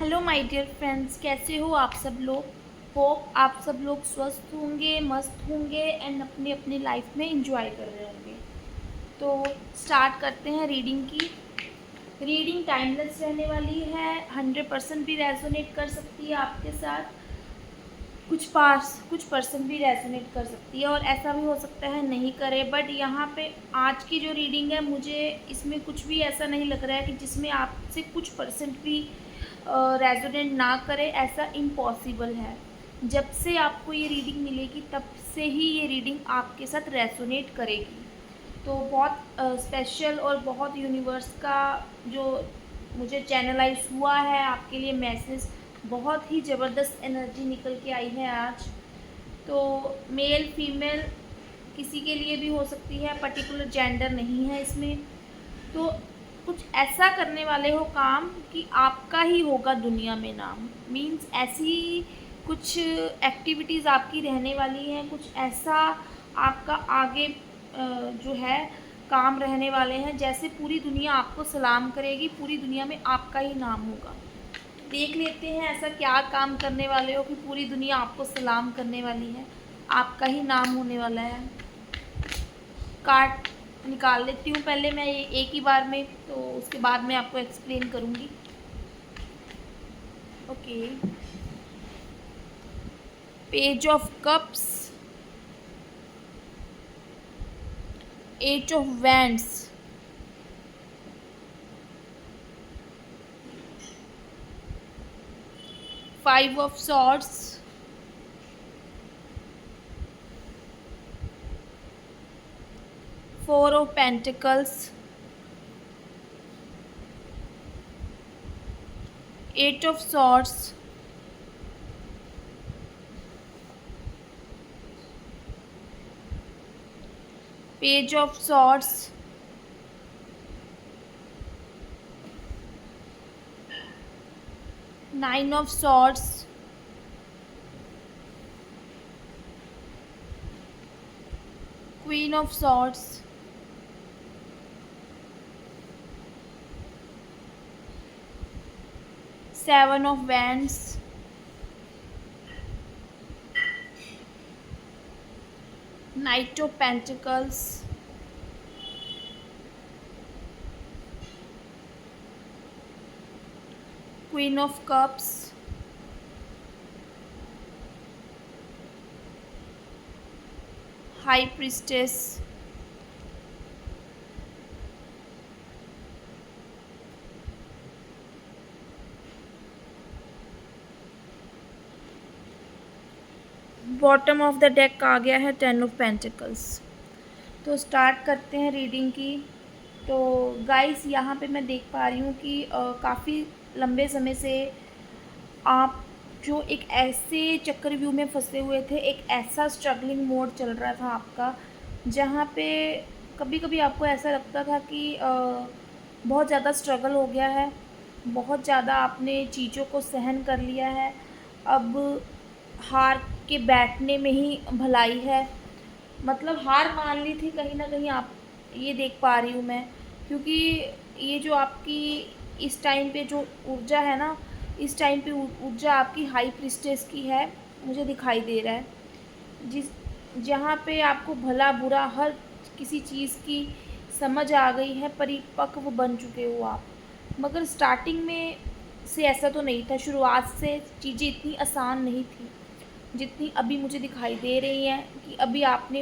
Hello my dear friends, कैसे हो आप सब लोग। होप आप सब लोग स्वस्थ होंगे, मस्त होंगे एंड अपनी अपनी लाइफ में इंजॉय कर रहे होंगे। तो स्टार्ट करते हैं रीडिंग की। रीडिंग टाइमलेस रहने वाली है, 100% भी रेजोनेट कर सकती है आपके साथ। कुछ परसेंट भी रेजोनेट कर सकती है और ऐसा भी हो सकता है नहीं करे। बट यहाँ पे आज की जो रीडिंग है, मुझे इसमें कुछ भी ऐसा नहीं लग रहा है कि जिसमें आपसे कुछ परसेंट भी रेजोनेट ना करे। ऐसा इम्पॉसिबल है। जब से आपको ये रीडिंग मिलेगी तब से ही ये रीडिंग आपके साथ रेजोनेट करेगी। तो बहुत स्पेशल और बहुत यूनिवर्स का जो मुझे चैनलाइज हुआ है आपके लिए मैसेज, बहुत ही ज़बरदस्त एनर्जी निकल के आई है आज। तो मेल फीमेल किसी के लिए भी हो सकती है, पर्टिकुलर जेंडर नहीं है इसमें। तो कुछ ऐसा करने वाले हो काम कि आपका ही होगा दुनिया में नाम। मीन्स ऐसी कुछ एक्टिविटीज़ आपकी रहने वाली हैं, कुछ ऐसा आपका आगे जो है काम रहने वाले हैं, जैसे पूरी दुनिया आपको सलाम करेगी, पूरी दुनिया में आपका ही नाम होगा। देख लेते हैं ऐसा क्या काम करने वाले हो कि पूरी दुनिया आपको सलाम करने वाली है, आपका ही नाम होने वाला है। कार्ड निकाल लेती हूँ पहले मैं ये एक ही बार में, तो उसके बाद मैं आपको एक्सप्लेन करूँगी। Okay, page of cups, eight of wands, 5 of swords, 4 of pentacles, 8 of swords, page of swords, 9 of swords, queen of swords, seven of wands, knight of pentacles, queen of cups, high priestess, bottom of the deck आ गया है 10 of pentacles. तो start करते हैं reading की। तो guys यहाँ पे मैं देख पा रही हूँ कि काफ़ी लंबे समय से आप जो एक ऐसे चक्रव्यूह में फंसे हुए थे, एक ऐसा स्ट्रगलिंग मोड चल रहा था आपका, जहाँ पे कभी कभी आपको ऐसा लगता था कि बहुत ज़्यादा स्ट्रगल हो गया है, बहुत ज़्यादा आपने चीज़ों को सहन कर लिया है, अब हार के बैठने में ही भलाई है। मतलब हार मान ली थी कहीं ना कहीं आप, ये देख पा रही हूँ मैं। क्योंकि ये जो आपकी इस टाइम पे जो ऊर्जा है ना, इस टाइम पे ऊर्जा आपकी हाई प्रिस्टेस की है, मुझे दिखाई दे रहा है। जिस जहाँ पे आपको भला बुरा हर किसी चीज़ की समझ आ गई है, परिपक्व बन चुके हो आप। मगर स्टार्टिंग में से ऐसा तो नहीं था, शुरुआत से चीज़ें इतनी आसान नहीं थी जितनी अभी मुझे दिखाई दे रही हैं। कि अभी आपने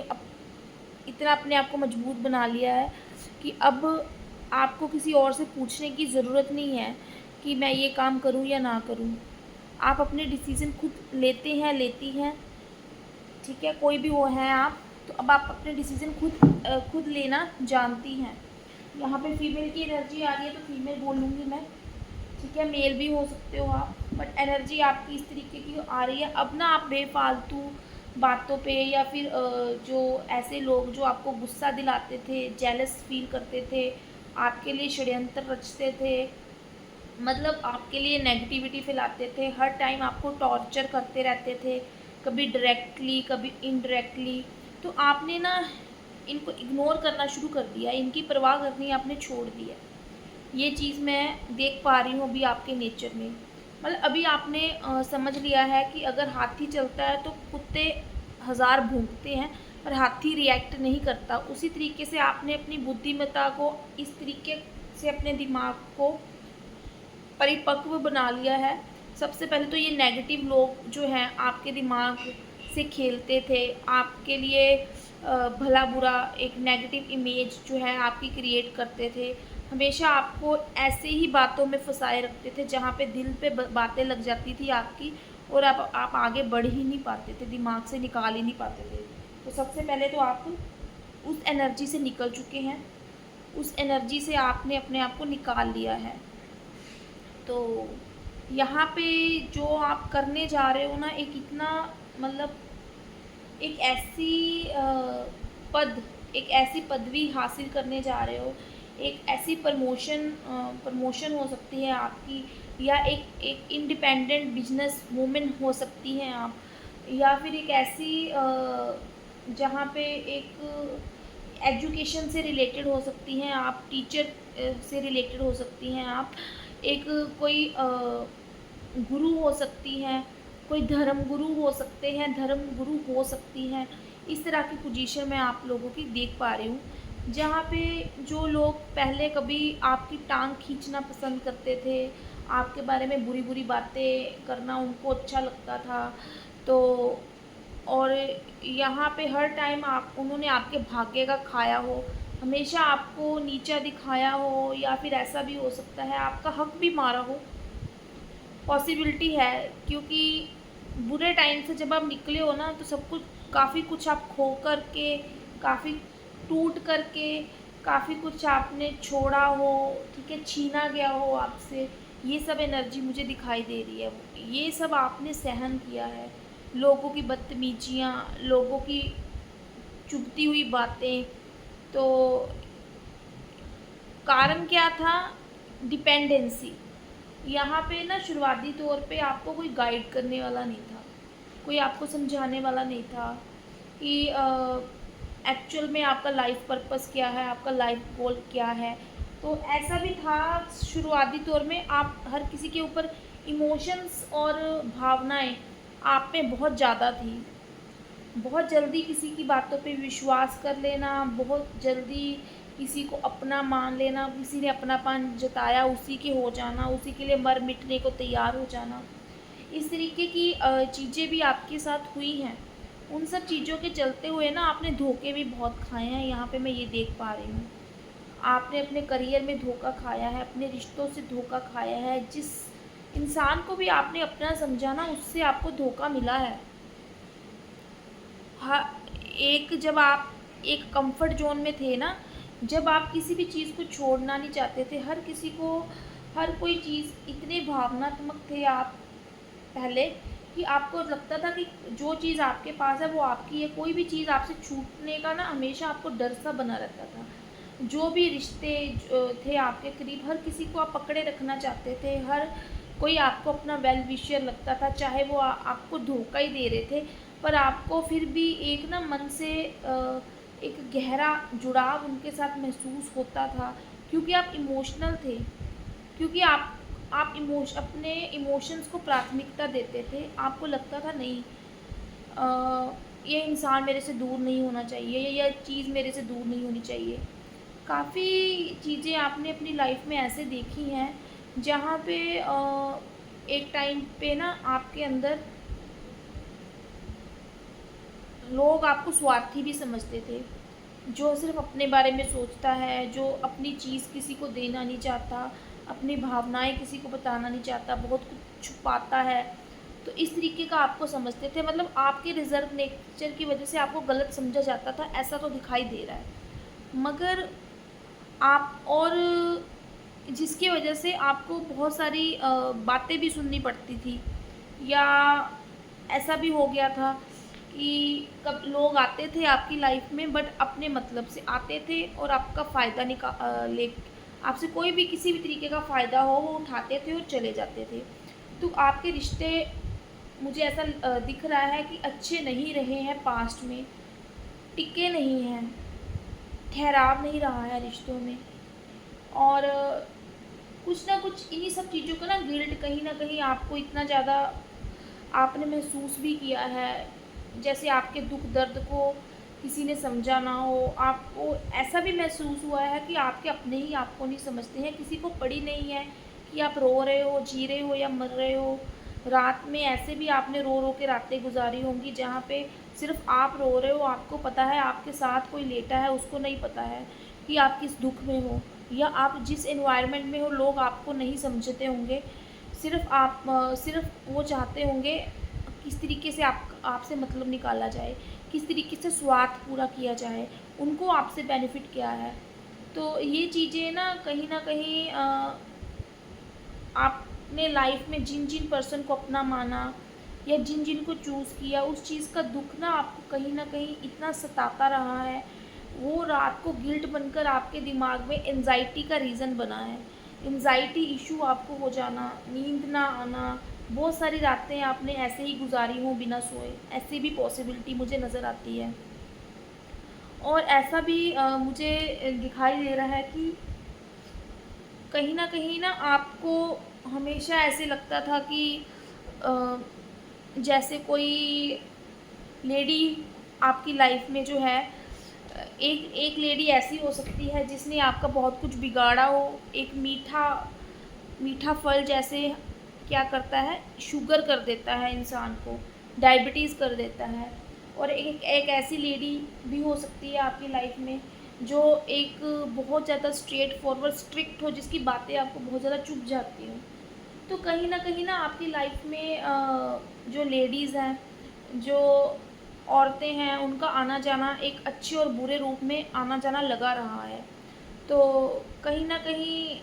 इतना अपने आप को मजबूत बना लिया है कि अब आपको किसी और से पूछने की ज़रूरत नहीं है कि मैं ये काम करूँ या ना करूँ। आप अपने डिसीज़न खुद लेते हैं, लेती हैं, ठीक है, कोई भी वो हैं आप। तो अब आप अपने डिसीज़न खुद लेना जानती हैं। यहाँ पे फीमेल की एनर्जी आ रही है तो फीमेल बोलूँगी मैं, ठीक है, मेल भी हो सकते हो आप। बट एनर्जी आपकी इस तरीके की आ रही है। अब ना आप बेफालतू बातों पे या फिर जो ऐसे लोग जो आपको गुस्सा दिलाते थे, जेलस फील करते थे, आपके लिए षड्यंत्र रचते थे, मतलब आपके लिए नेगेटिविटी फैलाते थे, हर टाइम आपको टॉर्चर करते रहते थे, कभी डायरेक्टली कभी इनडायरेक्टली, तो आपने ना इनको इग्नोर करना शुरू कर दिया, इनकी परवाह करनी आपने छोड़ दी है। ये चीज़ मैं देख पा रही हूँ अभी आपके नेचर में। मतलब अभी आपने समझ लिया है कि अगर हाथी चलता है तो कुत्ते हज़ार भौंकते हैं पर हाथी रिएक्ट नहीं करता। उसी तरीके से आपने अपनी बुद्धिमत्ता को इस तरीके से अपने दिमाग को परिपक्व बना लिया है। सबसे पहले तो ये नेगेटिव लोग जो हैं आपके दिमाग से खेलते थे, आपके लिए भला बुरा एक नेगेटिव इमेज जो है आपकी क्रिएट करते थे। हमेशा आपको ऐसे ही बातों में फंसाए रखते थे जहाँ पे दिल पे बातें लग जाती थी आपकी, और आप आगे बढ़ ही नहीं पाते थे, दिमाग से निकाल ही नहीं पाते थे। तो सबसे पहले तो आप उस एनर्जी से निकल चुके हैं, उस एनर्जी से आपने अपने आप को निकाल लिया है। तो यहाँ पे जो आप करने जा रहे हो ना, एक इतना मतलब एक ऐसी पद एक ऐसी पदवी हासिल करने जा रहे हो, एक ऐसी प्रमोशन हो सकती है आपकी, या एक इंडिपेंडेंट बिजनेस वूमेन हो सकती हैं आप, या फिर एक ऐसी जहाँ पे एक एजुकेशन से रिलेटेड हो सकती हैं आप, टीचर से रिलेटेड हो सकती हैं आप, एक कोई गुरु हो सकती हैं, कोई धर्म गुरु हो सकते हैं, धर्म गुरु हो सकती हैं। इस तरह की पोजीशन मैं आप लोगों की देख पा रही हूँ, जहाँ पे जो लोग पहले कभी आपकी टांग खींचना पसंद करते थे, आपके बारे में बुरी बुरी बातें करना उनको अच्छा लगता था, तो और यहाँ पे हर टाइम आप उन्होंने आपके भाग्य का खाया हो, हमेशा आपको नीचा दिखाया हो, या फिर ऐसा भी हो सकता है आपका हक भी मारा हो, पॉसिबिलिटी है। क्योंकि बुरे टाइम से जब आप निकले हो ना, तो सब कुछ काफ़ी कुछ आप खो कर के, काफ़ी टूट कर के, काफ़ी कुछ आपने छोड़ा हो, ठीक है, छीना गया हो आपसे, ये सब एनर्जी मुझे दिखाई दे रही है। ये सब आपने सहन किया है, लोगों की बदतमीजियाँ, लोगों की चुभती हुई बातें। तो कारण क्या था? डिपेंडेंसी। यहाँ पे ना शुरुआती तौर पे आपको कोई गाइड करने वाला नहीं था, कोई आपको समझाने वाला नहीं था कि एक्चुअल में आपका लाइफ पर्पस क्या है, आपका लाइफ गोल क्या है। तो ऐसा भी था शुरुआती तौर में, आप हर किसी के ऊपर इमोशंस और भावनाएं आप में बहुत ज़्यादा थी। बहुत जल्दी किसी की बातों पे विश्वास कर लेना, बहुत जल्दी किसी को अपना मान लेना, किसी ने अपनापन जताया उसी के हो जाना, उसी के लिए मर मिटने को तैयार हो जाना। इस तरीके की चीज़ें भी आपके साथ हुई हैं। उन सब चीज़ों के चलते हुए ना आपने धोखे भी बहुत खाए हैं, यहाँ पे मैं ये देख पा रही हूँ। आपने अपने करियर में धोखा खाया है, अपने रिश्तों से धोखा खाया है, जिस इंसान को भी आपने अपना समझा ना, उससे आपको धोखा मिला है। हाँ, एक जब आप एक कंफर्ट जोन में थे ना, जब आप किसी भी चीज़ को छोड़ना नहीं चाहते थे, हर कोई चीज़ इतने भावनात्मक थे आप पहले, कि आपको लगता था कि जो चीज़ आपके पास है वो आपकी है, कोई भी चीज़ आपसे छूटने का ना हमेशा आपको डर सा बना रहता था। जो भी रिश्ते थे आपके करीब, हर किसी को आप पकड़े रखना चाहते थे, हर कोई आपको अपना वेल विशर लगता था, चाहे वो आपको धोखा ही दे रहे थे, पर आपको फिर भी एक ना मन से एक गहरा जुड़ाव उनके साथ महसूस होता था, क्योंकि आप इमोशनल थे, क्योंकि आप अपने इमोशंस को प्राथमिकता देते थे। आपको लगता था नहीं, ये इंसान मेरे से दूर नहीं होना चाहिए, या ये चीज़ मेरे से दूर नहीं होनी चाहिए। काफ़ी चीज़ें आपने अपनी लाइफ में ऐसे देखी हैं जहाँ पे एक टाइम पे ना आपके अंदर लोग आपको स्वार्थी भी समझते थे, जो सिर्फ़ अपने बारे में सोचता है, जो अपनी चीज़ किसी को देना नहीं चाहता, अपनी भावनाएँ किसी को बताना नहीं चाहता, बहुत कुछ छुपाता है। तो इस तरीके का आपको समझते थे, मतलब आपके रिज़र्व नेचर की वजह से आपको गलत समझा जाता था, ऐसा तो दिखाई दे रहा है। मगर आप और जिसकी वजह से आपको बहुत सारी बातें भी सुननी पड़ती थी, या ऐसा भी हो गया था कि कब लोग आते थे आपकी लाइफ में बट अपने मतलब से आते थे, और आपका फ़ायदा ले आपसे कोई भी किसी भी तरीके का फ़ायदा हो वो उठाते थे और चले जाते थे। तो आपके रिश्ते मुझे ऐसा दिख रहा है कि अच्छे नहीं रहे हैं पास्ट में, टिके नहीं हैं, ठहराव नहीं रहा है रिश्तों में। और कुछ ना कुछ इन्हीं सब चीज़ों का ना गिल्ट कहीं न कहीं आपको इतना ज़्यादा आपने महसूस भी किया है, जैसे आपके दुःख दर्द को किसी ने समझा ना हो, आपको ऐसा भी महसूस हुआ है कि आपके अपने ही आपको नहीं समझते हैं, किसी को पड़ी नहीं है कि आप रो रहे हो, जी रहे हो या मर रहे हो। रात में ऐसे भी आपने रो रो के रातें गुजारी होंगी जहाँ पे सिर्फ़ आप रो रहे हो, आपको पता है आपके साथ कोई लेटा है, उसको नहीं पता है कि आप किस दुःख में हो, या आप जिस एनवायरनमेंट में हो लोग आपको नहीं समझते होंगे। सिर्फ़ वो चाहते होंगे किस तरीके से आपसे मतलब निकाला जाए, किस तरीके से स्वार्थ पूरा किया जाए, उनको आपसे बेनिफिट क्या है। तो ये चीज़ें ना कहीं न कहीं आपने लाइफ़ में जिन-जिन पर्सन को अपना माना या जिन-जिन को चूज़ किया, उस चीज़ का दुःख ना आपको कहीं न कहीं इतना सताता रहा है, वो रात को गिल्ट बनकर आपके दिमाग में एंग्ज़ायटी का रीज़न बना है। एंग्ज़ायटी इश्यू आपको हो जाना, नींद ना आना, बहुत सारी रातें आपने ऐसे ही गुज़ारी हों बिना सोए, ऐसी भी पॉसिबिलिटी मुझे नज़र आती है। और ऐसा भी मुझे दिखाई दे रहा है कि कहीं न कहीं ना आपको हमेशा ऐसे लगता था कि अ, जैसे कोई लेडी आपकी लाइफ में जो है एक एक लेडी ऐसी हो सकती है जिसने आपका बहुत कुछ बिगाड़ा हो, एक मीठा मीठा फल जैसे क्या करता है, शुगर कर देता है इंसान को, डायबिटीज़ कर देता है। और एक एक ऐसी लेडी भी हो सकती है आपकी लाइफ में जो एक बहुत ज़्यादा स्ट्रेट फॉरवर्ड स्ट्रिक्ट हो, जिसकी बातें आपको बहुत ज़्यादा चुभ जाती हों। तो कहीं न कहीं ना आपकी लाइफ में जो लेडीज़ हैं, जो औरतें हैं, उनका आना-जाना एक अच्छे और बुरे रूप में आना-जाना लगा रहा है। तो कहीं न कहीं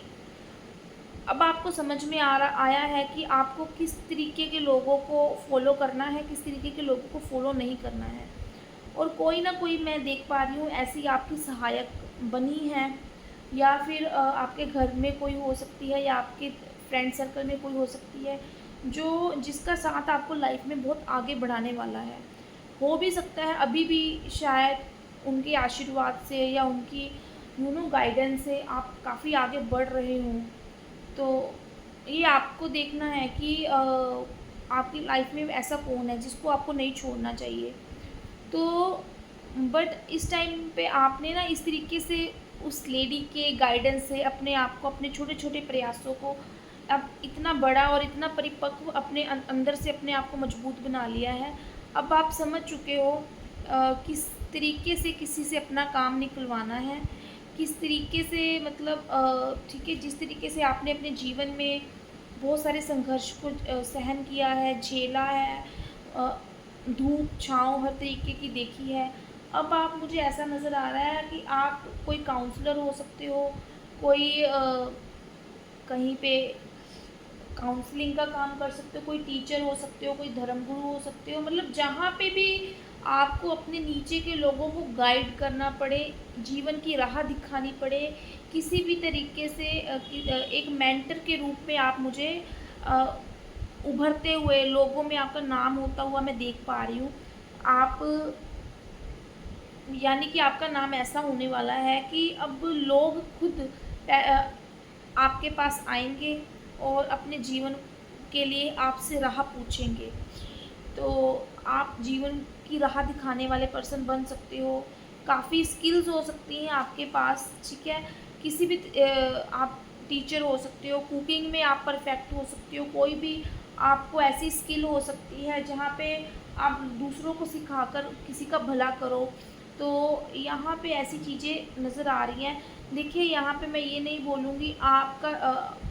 अब आपको समझ में आया है कि आपको किस तरीके के लोगों को फ़ॉलो करना है, किस तरीके के लोगों को फ़ॉलो नहीं करना है। और कोई ना कोई मैं देख पा रही हूँ ऐसी आपकी सहायक बनी है, या फिर आपके घर में कोई हो सकती है या आपके फ्रेंड सर्कल में कोई हो सकती है, जो जिसका साथ आपको लाइफ में बहुत आगे बढ़ाने वाला है। हो भी सकता है अभी भी शायद उनके आशीर्वाद से या उनकी गाइडेंस से आप काफ़ी आगे बढ़ रहे हों। तो ये आपको देखना है कि आपकी लाइफ में ऐसा कौन है जिसको आपको नहीं छोड़ना चाहिए। तो बट इस टाइम पे आपने ना इस तरीके से उस लेडी के गाइडेंस से अपने आप को, अपने छोटे-छोटे प्रयासों को अब इतना बड़ा और इतना परिपक्व अपने अंदर से अपने आप को मजबूत बना लिया है। अब आप समझ चुके हो किस तरीके से किसी से अपना काम निकलवाना है, किस तरीके से मतलब ठीक है, जिस तरीके से आपने अपने जीवन में बहुत सारे संघर्ष को सहन किया है, झेला है, अ, धूप, छाँव हर तरीके की देखी है। अब आप मुझे ऐसा नज़र आ रहा है कि आप कोई काउंसलर हो सकते हो, कोई कहीं पे काउंसलिंग का काम कर सकते हो, कोई टीचर हो सकते हो, कोई धर्मगुरु हो सकते हो, मतलब जहाँ पे भी आपको अपने नीचे के लोगों को गाइड करना पड़े, जीवन की राह दिखानी पड़े, किसी भी तरीके से एक मेंटर के रूप में आप मुझे अ, उभरते हुए लोगों में आपका नाम होता हुआ मैं देख पा रही हूँ। आप यानी कि आपका नाम ऐसा होने वाला है कि अब लोग खुद आपके पास आएँगे और अपने जीवन के लिए आपसे राह पूछेंगे। तो आप जीवन की राह दिखाने वाले पर्सन बन सकते हो। काफ़ी स्किल्स हो सकती हैं आपके पास, ठीक है? किसी भी आप टीचर हो सकते हो, कुकिंग में आप परफेक्ट हो सकते हो, कोई भी आपको ऐसी स्किल हो सकती है जहाँ पे आप दूसरों को सिखाकर किसी का भला करो। तो यहाँ पे ऐसी चीज़ें नज़र आ रही हैं। देखिए, यहाँ पे मैं ये नहीं बोलूँगी आपका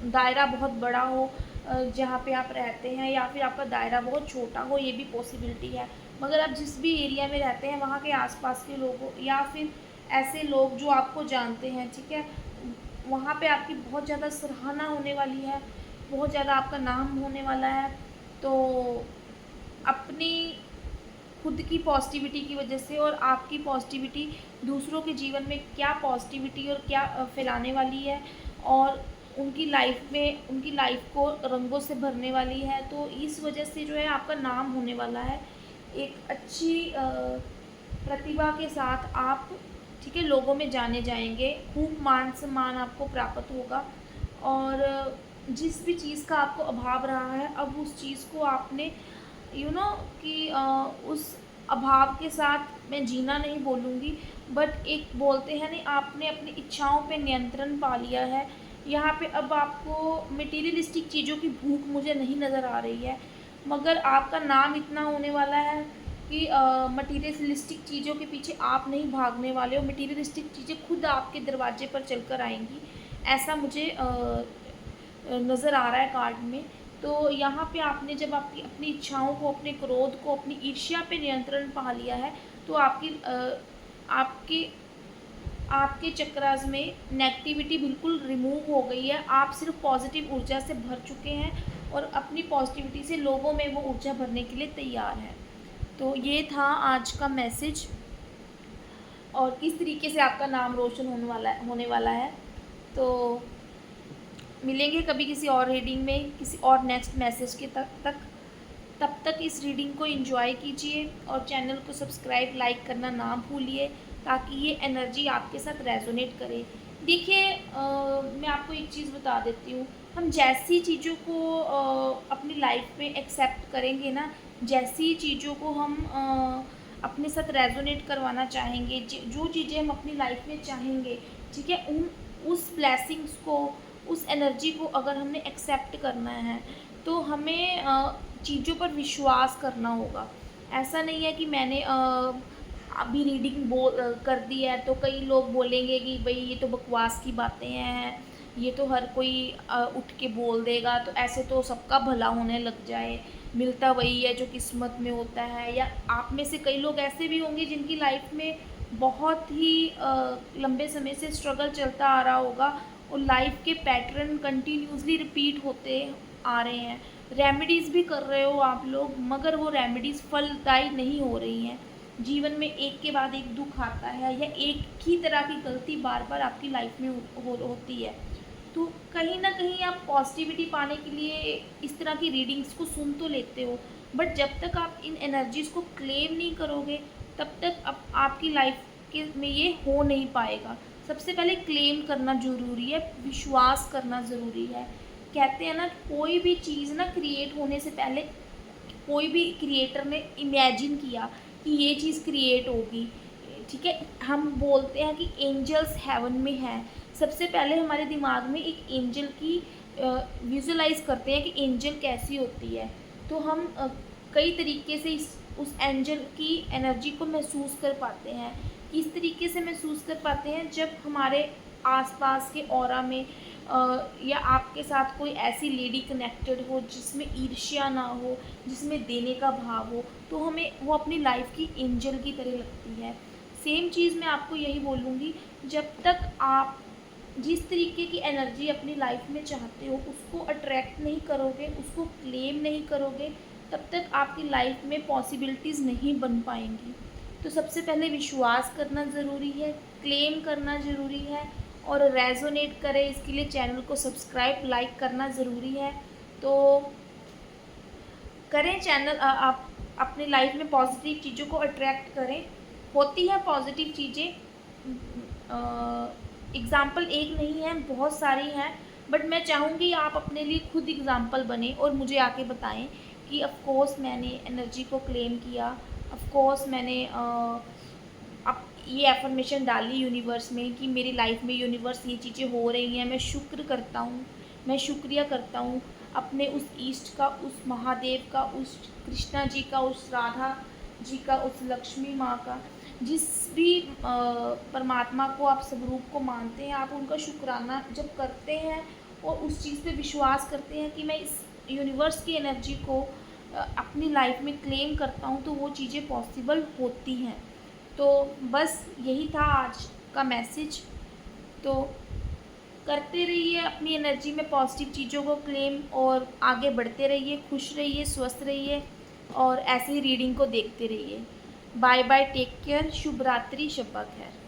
दायरा बहुत बड़ा हो जहाँ पे आप रहते हैं, या फिर आपका दायरा बहुत छोटा हो, ये भी पॉसिबिलिटी है। मगर आप जिस भी एरिया में रहते हैं वहाँ के आस-पास के लोगों या फिर ऐसे लोग जो आपको जानते हैं, ठीक है? वहाँ पे आपकी बहुत ज़्यादा सराहना होने वाली है, बहुत ज़्यादा आपका नाम होने वाला है। तो अपनी खुद की पॉज़िटिविटी की वजह से और आपकी पॉज़िटिविटी दूसरों के जीवन में क्या पॉज़िटिविटी और क्या फैलाने वाली है, और उनकी लाइफ़ को रंगों से भरने वाली है। तो इस वजह से जो है आपका नाम होने वाला है। एक अच्छी प्रतिभा के साथ आप, ठीक है, लोगों में जाने जाएँगे, खूब मान-सम्मान आपको प्राप्त होगा। और जिस भी चीज़ का आपको अभाव रहा है, अब उस चीज़ को आपने कि उस अभाव के साथ मैं जीना नहीं बोलूँगी, बट एक बोलते हैं नहीं, आपने अपनी इच्छाओं पे नियंत्रण पा लिया है। यहाँ पे अब आपको मटेरियलिस्टिक चीज़ों की भूख मुझे नहीं नज़र आ रही है, मगर आपका नाम इतना होने वाला है कि मटेरियलिस्टिक चीज़ों के पीछे आप नहीं भागने वाले हो, मटेरियलिस्टिक चीज़ें खुद आपके दरवाजे पर चलकर आएँगी, ऐसा मुझे नज़र आ रहा है कार्ड में। तो यहाँ पे आपने जब आपकी अपनी इच्छाओं को, अपने क्रोध को, अपनी ईर्ष्या पे नियंत्रण पा लिया है, तो आपके आपके चक्रास में नेगेटिविटी बिल्कुल रिमूव हो गई है। आप सिर्फ पॉजिटिव ऊर्जा से भर चुके हैं और अपनी पॉजिटिविटी से लोगों में वो ऊर्जा भरने के लिए तैयार हैं। तो ये था आज का मैसेज, और किस तरीके से आपका नाम रोशन होने वाला है। तो मिलेंगे कभी किसी और रीडिंग में, किसी और नेक्स्ट मैसेज के तब तक इस रीडिंग को एंजॉय कीजिए और चैनल को सब्सक्राइब लाइक करना ना भूलिए, ताकि ये एनर्जी आपके साथ रेजोनेट करे। देखिए, मैं आपको एक चीज़ बता देती हूँ, हम जैसी चीज़ों को अपनी लाइफ में एक्सेप्ट करेंगे ना, जैसी चीज़ों को हम अपने साथ रेजोनेट करवाना चाहेंगे, जो चीज़ें हम अपनी लाइफ में चाहेंगे, ठीक है, उस ब्लेसिंग्स को, उस एनर्जी को अगर हमने एक्सेप्ट करना है, तो हमें चीज़ों पर विश्वास करना होगा। ऐसा नहीं है कि मैंने अभी रीडिंग कर दी है तो कई लोग बोलेंगे कि भाई ये तो बकवास की बातें हैं, ये तो हर कोई उठ के बोल देगा, तो ऐसे तो सबका भला होने लग जाए, मिलता वही है जो किस्मत में होता है। या आप में से कई लोग ऐसे भी होंगे जिनकी लाइफ में बहुत ही लंबे समय से स्ट्रगल चलता आ रहा होगा और लाइफ के पैटर्न कंटिन्यूसली रिपीट होते आ रहे हैं, रेमेडीज़ भी कर रहे हो आप लोग, मगर वो रेमेडीज़ फलदायी नहीं हो रही हैं। जीवन में एक के बाद एक दुख आता है, या एक ही तरह की गलती बार बार आपकी लाइफ में होती है। तो कहीं ना कहीं आप पॉजिटिविटी पाने के लिए इस तरह की रीडिंग्स को सुन तो लेते हो, बट जब तक आप इन एनर्जीज़ को क्लेम नहीं करोगे, तब तक आपकी लाइफ के में ये हो नहीं पाएगा। सबसे पहले क्लेम करना ज़रूरी है, विश्वास करना ज़रूरी है। कहते हैं ना, कोई भी चीज़ ना क्रिएट होने से पहले कोई भी क्रिएटर ने इमेजिन किया कि ये चीज़ क्रिएट होगी, ठीक है। हम बोलते हैं कि एंजल्स हेवन में हैं, सबसे पहले हमारे दिमाग में एक एंजल की विजुलाइज करते हैं कि एंजल कैसी होती है, तो हम कई तरीके से उस एंजल की एनर्जी को महसूस कर पाते हैं। किस तरीके से महसूस कर पाते हैं? जब हमारे आसपास के ऑरा में या आपके साथ कोई ऐसी लेडी कनेक्टेड हो जिसमें ईर्ष्या ना हो, जिसमें देने का भाव हो, तो हमें वो अपनी लाइफ की एंजल की तरह लगती है। सेम चीज़ मैं आपको यही बोलूँगी, जब तक आप जिस तरीके की एनर्जी अपनी लाइफ में चाहते हो उसको अट्रैक्ट नहीं करोगे, उसको क्लेम नहीं करोगे, तब तक आपकी लाइफ में पॉसिबिलिटीज़ नहीं बन पाएंगी। तो सबसे पहले विश्वास करना ज़रूरी है, क्लेम करना ज़रूरी है, और रेजोनेट करे इसके लिए चैनल को सब्सक्राइब लाइक करना ज़रूरी है। तो करें चैनल, आप अपनी लाइफ में पॉजिटिव चीज़ों को अट्रैक्ट करें। होती है पॉजिटिव चीज़ें, एग्ज़ाम्पल एक नहीं है, बहुत सारी हैं, बट मैं चाहूँगी आप अपने लिए खुद एग्ज़ाम्पल बने और मुझे आके बताएं कि ऑफ़ कोर्स मैंने एनर्जी को क्लेम किया, ऑफ़ कोर्स मैंने अब ये एफर्मेशन डाली यूनिवर्स में कि मेरी लाइफ में यूनिवर्स ये चीज़ें हो रही हैं, मैं शुक्र करता हूँ, मैं शुक्रिया करता हूँ अपने उस ईष्ट का, उस महादेव का, उस कृष्णा जी का, उस राधा जी का, उस लक्ष्मी माँ का, जिस भी परमात्मा को आप स्वरूप को मानते हैं, आप उनका शुक्राना जब करते हैं और उस चीज़ पे विश्वास करते हैं कि मैं इस यूनिवर्स की एनर्जी को अपनी लाइफ में क्लेम करता हूँ, तो वो चीज़ें पॉसिबल होती हैं। तो बस यही था आज का मैसेज। तो करते रहिए अपनी एनर्जी में पॉजिटिव चीज़ों को क्लेम, और आगे बढ़ते रहिए, खुश रहिए, स्वस्थ रहिए, और ऐसे ही रीडिंग को देखते रहिए। बाय बाय, टेक केयर, शुभ रात्रि, शब्बा खैर।